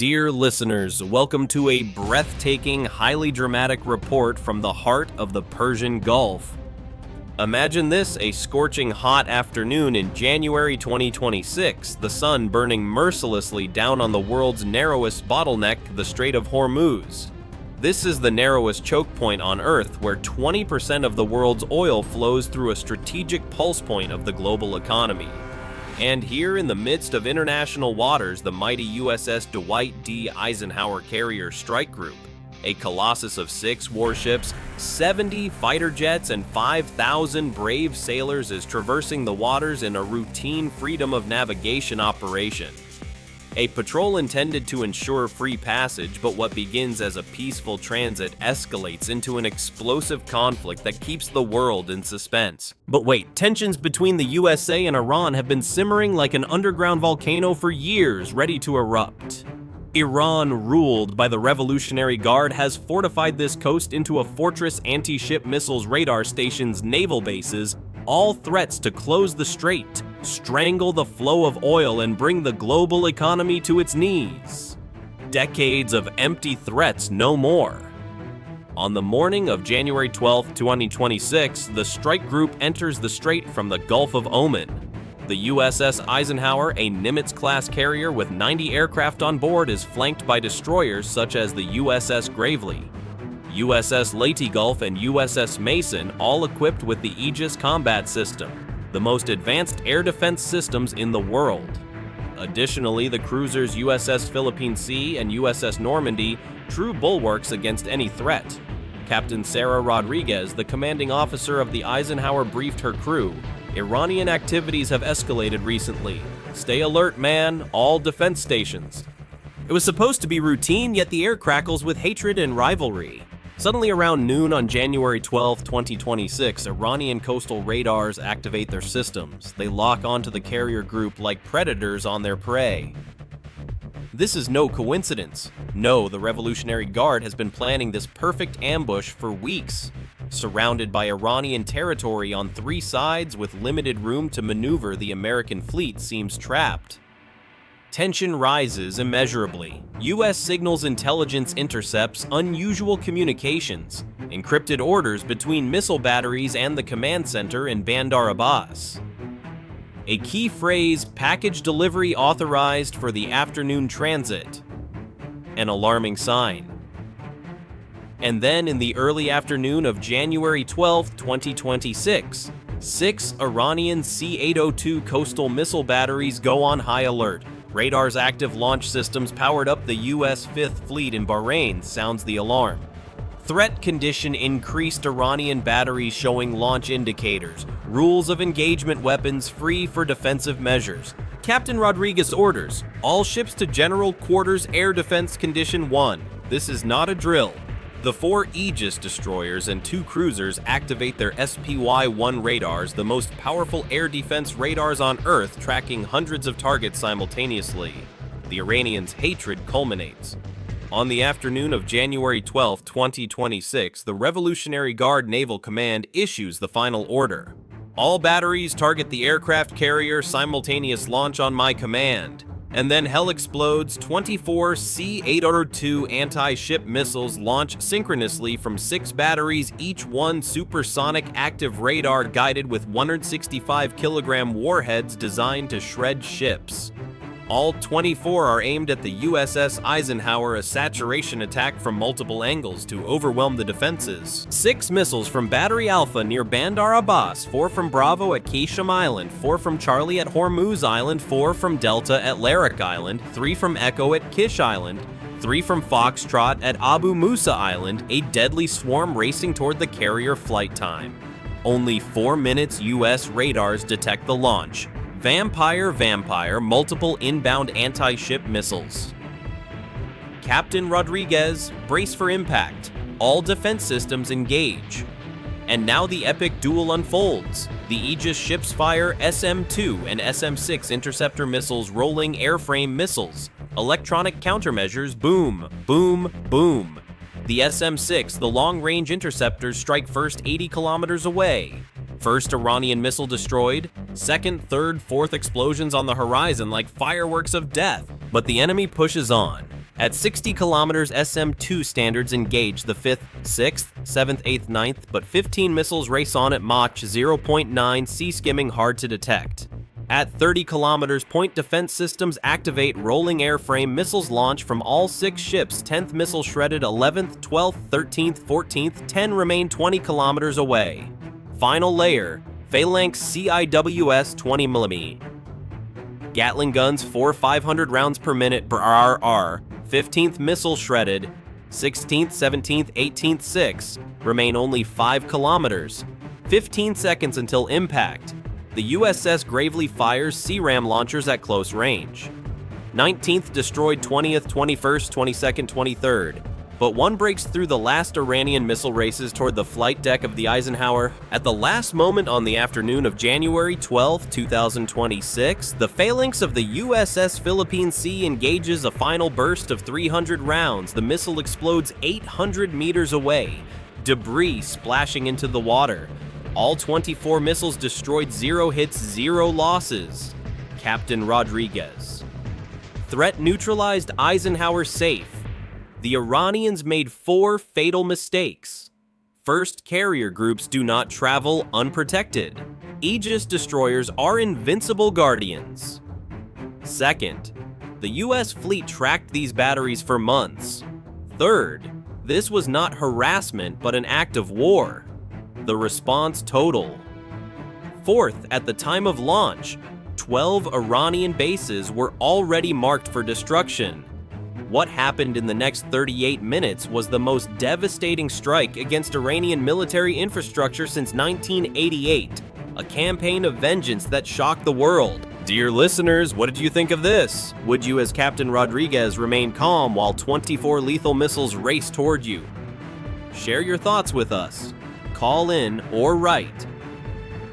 Dear listeners, welcome to a breathtaking, highly dramatic report from the heart of the Persian Gulf. Imagine this, a scorching hot afternoon in January 2026, the sun burning mercilessly down on the world's narrowest bottleneck, the Strait of Hormuz. This is the narrowest choke point on Earth, where 20% of the world's oil flows through a strategic pulse point of the global economy. And here in the midst of international waters, the mighty USS Dwight D Eisenhower carrier strike group, a colossus of 6 warships, 70 fighter jets, and 5,000 brave sailors is traversing the waters in a routine freedom of navigation operation. A patrol intended to ensure free passage, but what begins as a peaceful transit escalates into an explosive conflict that keeps the world in suspense. But wait, tensions between the USA and Iran have been simmering like an underground volcano for years, ready to erupt. Iran, ruled by the Revolutionary Guard, has fortified this coast into a fortress anti-ship missiles radar stations, naval bases, all threats to close the strait, strangle the flow of oil, and bring the global economy to its knees. Decades of empty threats, no more. On the morning of January 12, 2026, the strike group enters the strait from the Gulf of Oman. The USS Eisenhower, a Nimitz-class carrier with 90 aircraft on board, is flanked by destroyers such as the USS Gravely, USS Leyte Gulf, and USS Mason, all equipped with the Aegis combat system, the most advanced air defense systems in the world. Additionally, the cruisers USS Philippine Sea and USS Normandy, true bulwarks against any threat. Captain Sarah Rodriguez, the commanding officer of the Eisenhower, briefed her crew, "Iranian activities have escalated recently. Stay alert, man, all defense stations." It was supposed to be routine, yet the air crackles with hatred and rivalry. Suddenly around noon on January 12, 2026, Iranian coastal radars activate their systems. They lock onto the carrier group like predators on their prey. This is no coincidence. No, the Revolutionary Guard has been planning this perfect ambush for weeks. Surrounded by Iranian territory on 3 sides with limited room to maneuver, the American fleet seems trapped. Tension rises immeasurably. U.S. signals intelligence intercepts unusual communications, encrypted orders between missile batteries and the command center in Bandar Abbas. A key phrase, package delivery authorized for the afternoon transit. An alarming sign. And then in the early afternoon of January 12, 2026, 6 Iranian C-802 coastal missile batteries go on high alert. Radar's active launch systems powered up the U.S. 5th Fleet in Bahrain sounds the alarm. Threat condition increased, Iranian batteries showing launch indicators. Rules of engagement, weapons free for defensive measures. Captain Rodriguez orders, all ships to General Quarters Air Defense Condition 1. This is not a drill. The 4 Aegis destroyers and 2 cruisers activate their SPY-1 radars, the most powerful air defense radars on Earth, tracking hundreds of targets simultaneously. The Iranians' hatred culminates. On the afternoon of January 12, 2026, the Revolutionary Guard Naval Command issues the final order. All batteries target the aircraft carrier, simultaneous launch on my command. And then hell explodes. 24 C-802 anti-ship missiles launch synchronously from 6 batteries, each one supersonic active radar guided with 165-kilogram warheads designed to shred ships. All 24 are aimed at the USS Eisenhower, a saturation attack from multiple angles to overwhelm the defenses. 6 missiles from Battery Alpha near Bandar Abbas, 4 from Bravo at Kisham Island, 4 from Charlie at Hormuz Island, 4 from Delta at Larak Island, 3 from Echo at Kish Island, 3 from Foxtrot at Abu Musa Island, a deadly swarm racing toward the carrier flight time. Only 4 minutes U.S. radars detect the launch. Vampire, multiple inbound anti-ship missiles. Captain Rodriguez, brace for impact. All defense systems engage. And now the epic duel unfolds. The Aegis ships fire SM-2 and SM-6 interceptor missiles, rolling airframe missiles. Electronic countermeasures, boom, boom, boom. The SM-6, the long-range interceptors, strike first 80 kilometers away. First Iranian missile destroyed, second, third, fourth explosions on the horizon like fireworks of death. But the enemy pushes on. At 60 kilometers, SM-2 standards engage the 5th, 6th, 7th, 8th, 9th, but 15 missiles race on at Mach 0.9, sea skimming hard to detect. At 30 kilometers, point defense systems activate, rolling airframe missiles launch from all 6 ships, 10th missile shredded, 11th, 12th, 13th, 14th, 10 remain 20 kilometers away. Final layer, phalanx CIWS 20mm. Gatling guns 4 500 rounds per minute per RR, 15th missile shredded, 16th, 17th, 18th, 6, remain only 5 kilometers. 15 seconds until impact. The USS Gravely fires CRAM launchers at close range. 19th destroyed 20th, 21st, 22nd, 23rd, but one breaks through the last Iranian missile races toward the flight deck of the Eisenhower. At the last moment on the afternoon of January 12, 2026, the phalanx of the USS Philippine Sea engages a final burst of 300 rounds. The missile explodes 800 meters away, debris splashing into the water. All 24 missiles destroyed, 0 hits, 0 losses. Captain Rodriguez. Threat neutralized, Eisenhower safe. The Iranians made 4 fatal mistakes. First, carrier groups do not travel unprotected. Aegis destroyers are invincible guardians. Second, the US fleet tracked these batteries for months. Third, this was not harassment but an act of war. The response total. Fourth, at the time of launch, 12 Iranian bases were already marked for destruction. What happened in the next 38 minutes was the most devastating strike against Iranian military infrastructure since 1988, a campaign of vengeance that shocked the world. Dear listeners, what did you think of this? Would you, as Captain Rodriguez, remain calm while 24 lethal missiles race toward you? Share your thoughts with us. Call in or write.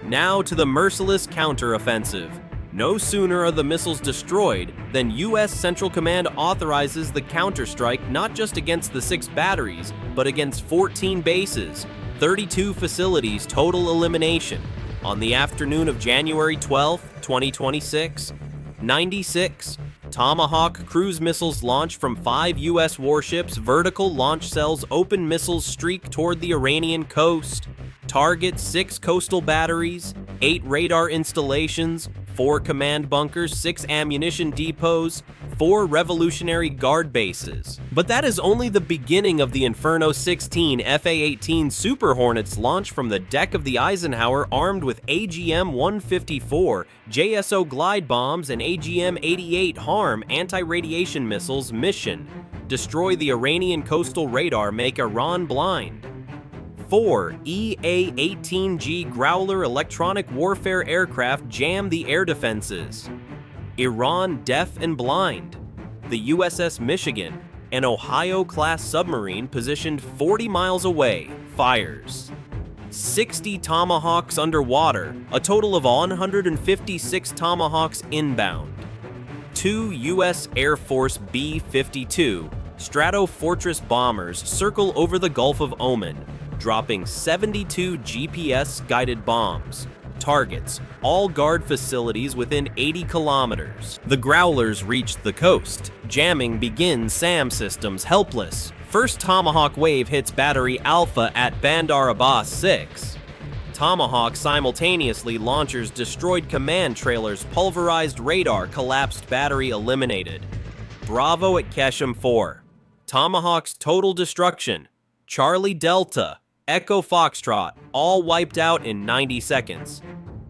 Now to the merciless counteroffensive. No sooner are the missiles destroyed than U.S. Central Command authorizes the counterstrike not just against the 6 batteries, but against 14 bases, 32 facilities, total elimination. On the afternoon of January 12, 2026, 96 Tomahawk cruise missiles launch from 5 U.S. warships, vertical launch cells, open missiles streak toward the Iranian coast. Target 6 coastal batteries, 8 radar installations, 4 command bunkers, 6 ammunition depots, 4 Revolutionary Guard bases. But that is only the beginning of the Inferno 16 FA-18 Super Hornets launch from the deck of the Eisenhower armed with AGM-154, JSO glide bombs, and AGM-88 HARM anti-radiation missiles. Mission: destroy the Iranian coastal radar, make Iran blind. 4 EA-18G Growler electronic warfare aircraft jam the air defenses. Iran deaf and blind. The USS Michigan, an Ohio-class submarine positioned 40 miles away, fires. 60 Tomahawks underwater, a total of 156 Tomahawks inbound. 2 U.S. Air Force B-52 Stratofortress bombers circle over the Gulf of Oman, dropping 72 GPS-guided bombs. Targets all guard facilities within 80 kilometers. The Growlers reached the coast. Jamming begins. SAM systems helpless. First Tomahawk wave hits Battery Alpha at Bandar Abbas 6. Tomahawk simultaneously launchers destroyed command trailers, pulverized radar, collapsed battery eliminated. Bravo at Keshem 4. Tomahawk's total destruction. Charlie Delta, Echo Foxtrot, all wiped out in 90 seconds.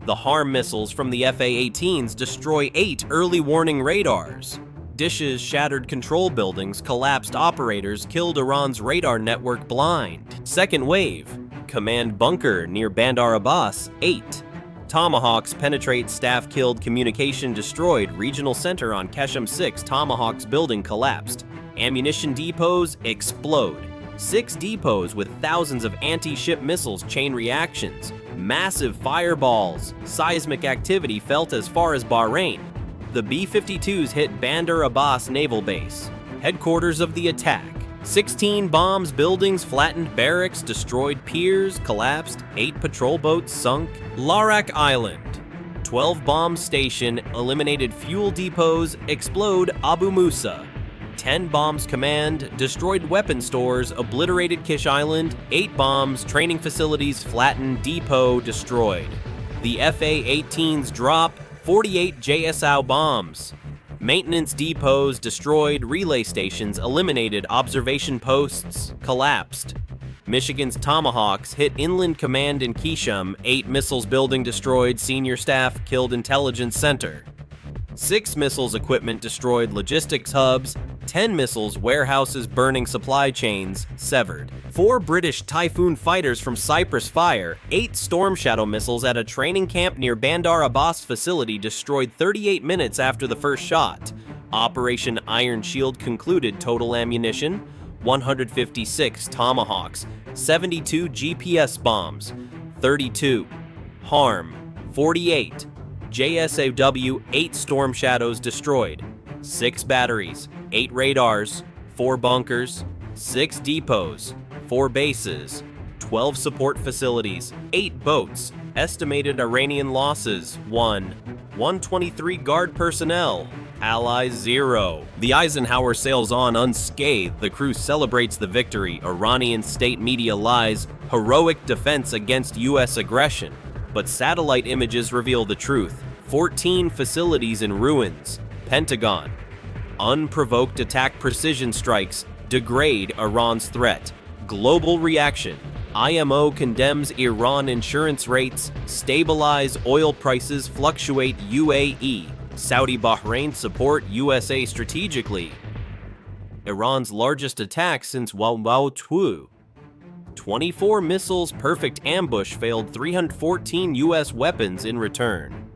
The HARM missiles from the FA-18s destroy 8 early warning radars. Dishes shattered control buildings, collapsed operators, killed Iran's radar network blind. Second wave, command bunker near Bandar Abbas, 8. Tomahawks penetrate, staff killed, communication destroyed, regional center on Keshem 6, Tomahawks building collapsed. Ammunition depots explode. 6 depots with thousands of anti-ship missiles, chain reactions, massive fireballs, seismic activity felt as far as Bahrain. The B-52s hit Bandar Abbas Naval Base, headquarters of the attack. 16 bombs, buildings, flattened barracks, destroyed piers, collapsed, 8 patrol boats sunk. Larak Island, 12 bomb station, eliminated fuel depots, explode Abu Musa. 10 bombs command, destroyed weapon stores, obliterated Kish Island, 8 bombs, training facilities flattened, depot destroyed. The FA-18s drop 48 JSOW bombs. Maintenance depots destroyed, relay stations eliminated, observation posts collapsed. Michigan's Tomahawks hit Inland Command in Kisham, 8 missiles building destroyed, senior staff killed intelligence center. 6 missiles equipment destroyed, logistics hubs, 10 missiles warehouses burning, supply chains severed. 4 British Typhoon fighters from Cyprus fire, 8 Storm Shadow missiles at a training camp near Bandar Abbas facility destroyed 38 minutes after the first shot. Operation Iron Shield concluded, total ammunition 156 Tomahawks, 72 GPS bombs, 32 harm, 48 JSAW, 8 Storm Shadows destroyed, 6 batteries, 8 radars, 4 bunkers, 6 depots, 4 bases, 12 support facilities, 8 boats, estimated Iranian losses 1, 123 guard personnel, Allies 0. The Eisenhower sails on unscathed. The crew celebrates the victory. Iranian state media lies, heroic defense against U.S. aggression. But satellite images reveal the truth. 14 facilities in ruins. Pentagon. Unprovoked attack precision strikes degrade Iran's threat. Global reaction. IMO condemns Iran insurance rates. Stabilize oil prices fluctuate UAE. Saudi Bahrain support USA strategically. Iran's largest attack since World War II. 24 missiles perfect ambush failed, 314 US weapons in return.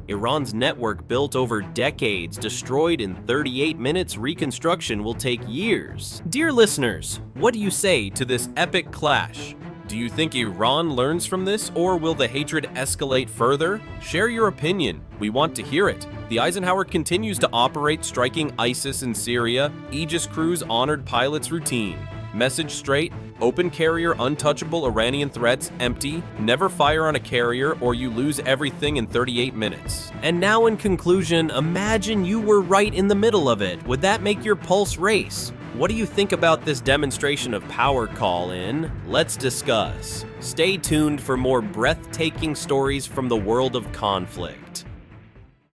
Iran's network built over decades destroyed in 38 minutes, reconstruction will take years. Dear listeners, what do you say to this epic clash? Do you think Iran learns from this, or will the hatred escalate further? Share your opinion. We want to hear it. The Eisenhower continues to operate, striking ISIS in Syria. Aegis crews honored pilots' routine. Message straight. Open carrier untouchable, Iranian threats empty. Never fire on a carrier or you lose everything in 38 minutes. And now in conclusion, imagine you were right in the middle of it. Would that make your pulse race? What do you think about this demonstration of power? Call in. Let's discuss. Stay tuned for more breathtaking stories from the world of conflict.